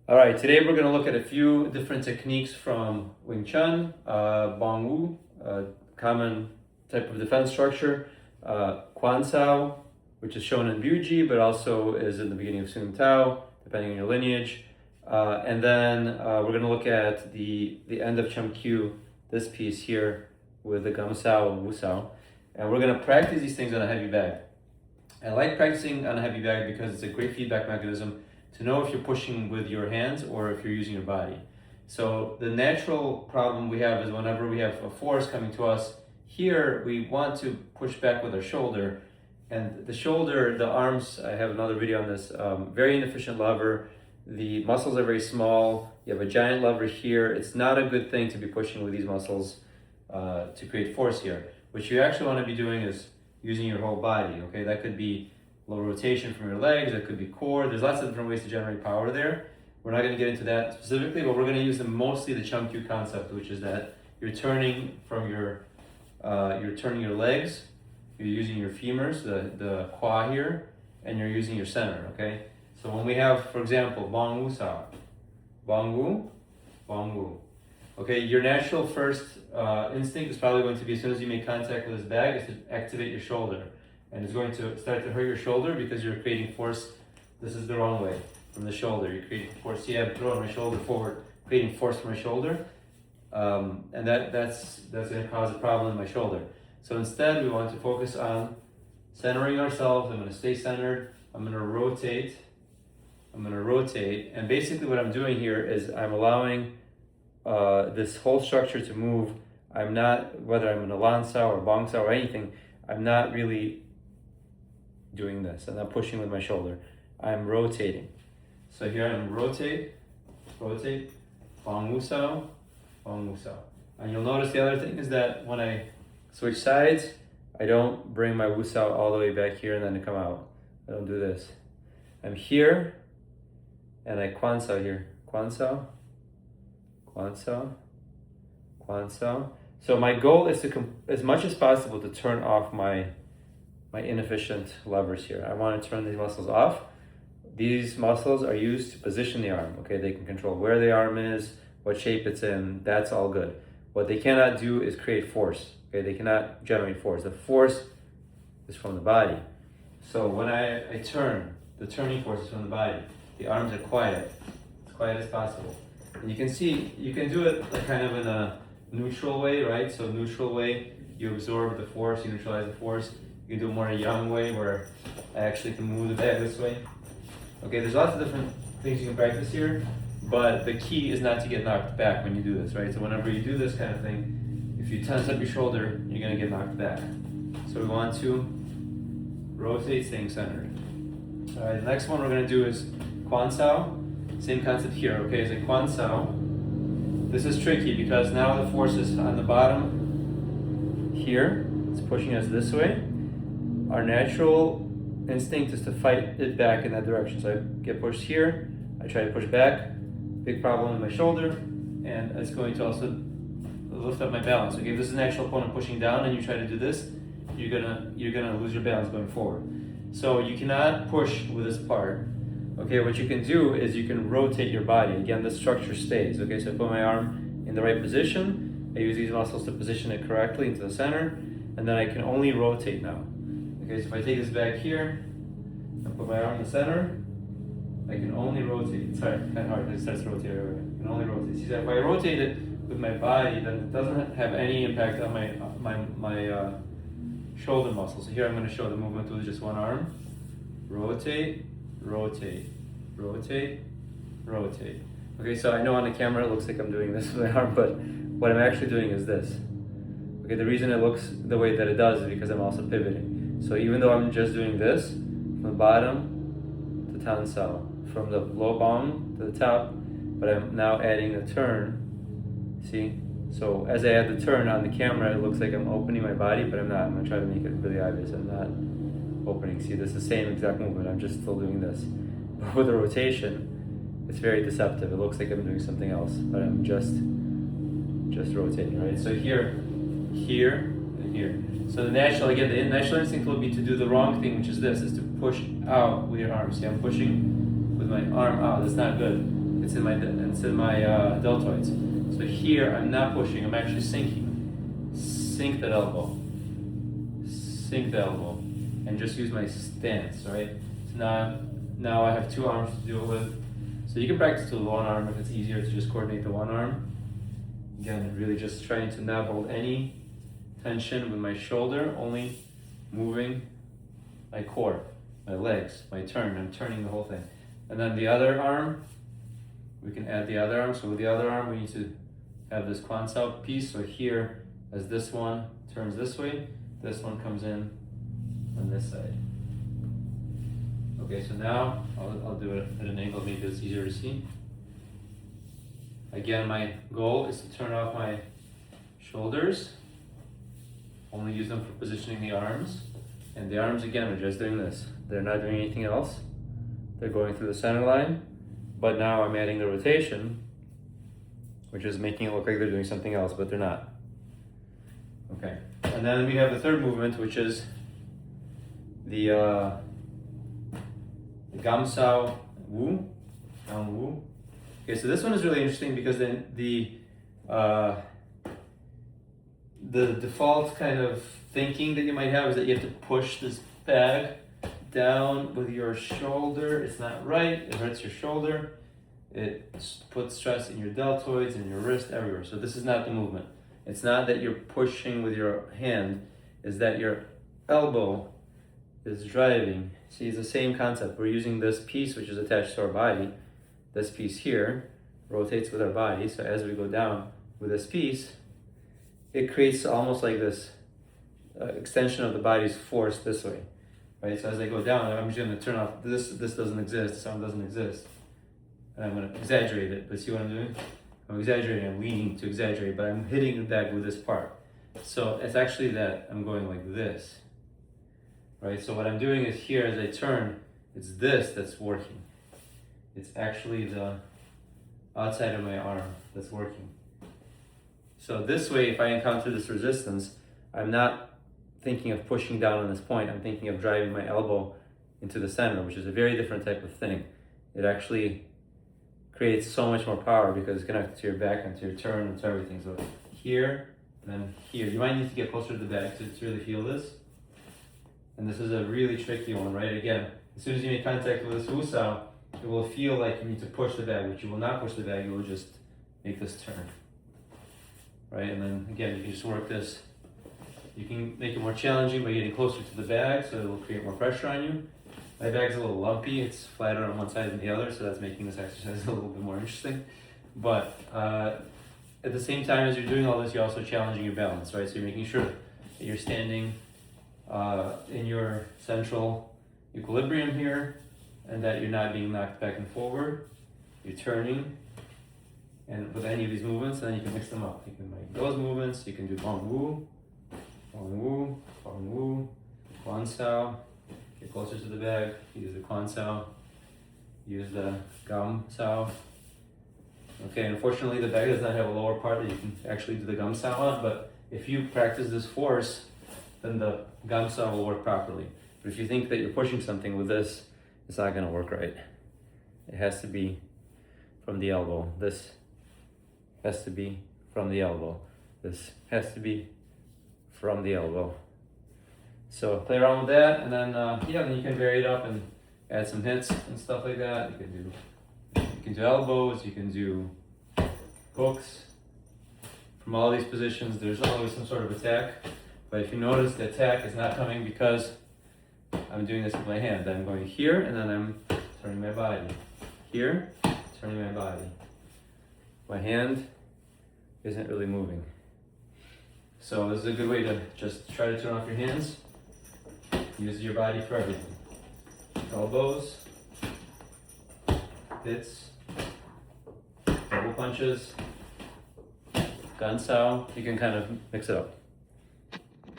All right, today we're going to look at a few different techniques from Wing Chun, Bong, common type of defense structure, Kwan, which is shown in Buji, but also is in the beginning of Tsun, depending on your lineage. And then we're going to look at the end of Chum Q, this piece here, with the Gam Sao and Wu Sao. And we're going to practice these things on a heavy bag. I like practicing on a heavy bag because it's a great feedback mechanism to know if you're pushing with your hands or if you're using your body. So the natural problem we have is whenever we have a force coming to us, here we want to push back with our shoulder. And the shoulder, the arms, I have another video on this, very inefficient lever. The muscles are very small. You have a giant lever here. It's not a good thing to be pushing with these muscles to create force here. What you actually want to be doing is using your whole body, okay? That could be low rotation from your legs, that could be core. There's lots of different ways to generate power there. We're not going to get into that specifically, but we're going to use mostly the Chum Q concept, which is that you're turning from you're turning your legs, you're using your femurs, the Kwa here, and you're using your center, okay? So when we have, for example, Bong Wu Sa, Bong Wu, Bong Wu. Okay, your natural first instinct is probably going to be as soon as you make contact with this bag is to activate your shoulder. And it's going to start to hurt your shoulder because you're creating force. This is the wrong way, from the shoulder. You're creating force. See, I'm throwing my shoulder forward, creating force from my shoulder. And that's going to cause a problem in my shoulder. So instead, we want to focus on centering ourselves. I'm going to stay centered. I'm going to rotate. And basically what I'm doing here is I'm allowing this whole structure to move. I'm not, whether I'm in a Lan Sao or Bong Sao or anything, I'm not really doing this. I'm not pushing with my shoulder. I'm rotating. So here I'm rotate, Bong Wu Sao, Bong Wu Sao. And you'll notice the other thing is that when I switch sides, I don't bring my Wu Sao all the way back here and then come out. I don't do this. I'm here, and I Kwan Sao here. Kwan Sao, Kwan Sao, Kwan Sao. So my goal is to, as much as possible, to turn off my inefficient levers here. I want to turn these muscles off. These muscles are used to position the arm, okay? They can control where the arm is, what shape it's in, that's all good. What they cannot do is create force, okay? They cannot generate force. The force is from the body. So when I turn, the turning force is from the body. The arms are quiet, as quiet as possible. And you can see, you can do it like kind of in a neutral way, right? So neutral way, you absorb the force, you neutralize the force. You can do it more in a yang way where I actually can move the bag this way. Okay, there's lots of different things you can practice here, but the key is not to get knocked back when you do this, right? So whenever you do this kind of thing, if you tense up your shoulder, you're gonna get knocked back. So we want to rotate, staying centered. All right, the next one we're gonna do is Kwan Sao. Same concept here, okay? It's a Kwan Sao. This is tricky because now the force is on the bottom here. It's pushing us this way. Our natural instinct is to fight it back in that direction. So I get pushed here, I try to push back, big problem in my shoulder, and it's going to also lift up my balance. Okay, if this is an actual opponent pushing down and you try to do this, you're gonna lose your balance going forward. So you cannot push with this part. Okay, what you can do is you can rotate your body. Again, the structure stays. Okay, so I put my arm in the right position, I use these muscles to position it correctly into the center, and then I can only rotate now. Okay, so if I take this back here and put my arm in the center, I can only rotate. Sorry, kind of hard, it starts to rotate everywhere. I can only rotate. See, if I rotate it with my body, then it doesn't have any impact on my shoulder muscles. So here I'm going to show the movement with just one arm. Rotate, rotate, rotate, rotate. Okay, so I know on the camera it looks like I'm doing this with my arm, but what I'm actually doing is this. Okay, the reason it looks the way that it does is because I'm also pivoting. So even though I'm just doing this, from the bottom to Tan Sao, from the low bong to the top, but I'm now adding the turn, see? So as I add the turn on the camera, it looks like I'm opening my body, but I'm not. I'm gonna try to make it really obvious. I'm not opening. See, this is the same exact movement, I'm just still doing this. But with the rotation, it's very deceptive. It looks like I'm doing something else, but I'm just rotating, right? So here, and here. So the natural instinct will be to do the wrong thing, which is this, is to push out with your arm. See, I'm pushing with my arm out. That's not good. It's in my deltoids. So here I'm not pushing, I'm actually sinking. Sink that elbow. Sink the elbow. And just use my stance, right? So now I have two arms to do it with. So you can practice with one arm if it's easier to just coordinate the one arm. Again, really just trying to not hold any tension with my shoulder, only moving my core, my legs, my turn. I'm turning the whole thing. And then the other arm, we can add the other arm. So with the other arm, we need to have this Kwan piece. So here, as this one turns this way, this one comes in on this side. Okay, so now I'll do it at an angle, maybe it's easier to see. Again, my goal is to turn off my shoulders, only use them for positioning the arms. And the arms, again, are just doing this. They're not doing anything else. They're going through the center line, but now I'm adding the rotation, which is making it look like they're doing something else, but they're not. Okay, and then we have the third movement, which is the Gamsao Wu, Wu. Okay, so this one is really interesting because then the default kind of thinking that you might have is that you have to push this bag down with your shoulder. It's not right, it hurts your shoulder. It puts stress in your deltoids and your wrist, everywhere. So this is not the movement. It's not that you're pushing with your hand, it's that your elbow is driving. See, it's the same concept. We're using this piece which is attached to our body. This piece here rotates with our body. So as we go down with this piece, it creates almost like this extension of the body's force this way, right? So as I go down, I'm just going to turn off this. This doesn't exist. This arm doesn't exist. And I'm going to exaggerate it. But see what I'm doing? I'm exaggerating. I'm leaning to exaggerate, but I'm hitting the bag with this part. So it's actually that I'm going like this, right? So what I'm doing is here as I turn, it's this that's working. It's actually the outside of my arm that's working. So this way, if I encounter this resistance, I'm not thinking of pushing down on this point. I'm thinking of driving my elbow into the center, which is a very different type of thing. It actually creates so much more power because it's connected to your back and to your turn and to everything. So here, and then here. You might need to get closer to the back to really feel this. And this is a really tricky one, right? Again, as soon as you make contact with this Wusao, it will feel like you need to push the bag, but you will not push the bag, you will just make this turn. Right, and then again, you can just work this. You can make it more challenging by getting closer to the bag, so it will create more pressure on you. My bag's a little lumpy, it's flatter on one side than the other, so that's making this exercise a little bit more interesting. But at the same time as you're doing all this, you're also challenging your balance, right? So you're making sure that you're standing in your central equilibrium here, and that you're not being knocked back and forward. You're turning, and with any of these movements, then you can mix them up. You can make those movements, you can do Bong Wu, Bong Wu, Bong Wu, Kwan Sao, get closer to the bag, use the Kwan Sao, use the Gam Sao. Okay, unfortunately the bag does not have a lower part that you can actually do the Gam Sao on, but if you practice this force, then the Gam Sao will work properly. But if you think that you're pushing something with this, it's not going to work right. It has to be from the elbow. This has to be from the elbow. This has to be from the elbow. So play around with that, and then then you can vary it up and add some hits and stuff like that. You can do elbows. You can do hooks. From all these positions, there's always some sort of attack. But if you notice, the attack is not coming because I'm doing this with my hand. I'm going here, and then I'm turning my body. Here, turning my body. My hand isn't really moving. So this is a good way to just try to turn off your hands. Use your body for everything. Elbows, hits, double punches, gun sao. You can kind of mix it up.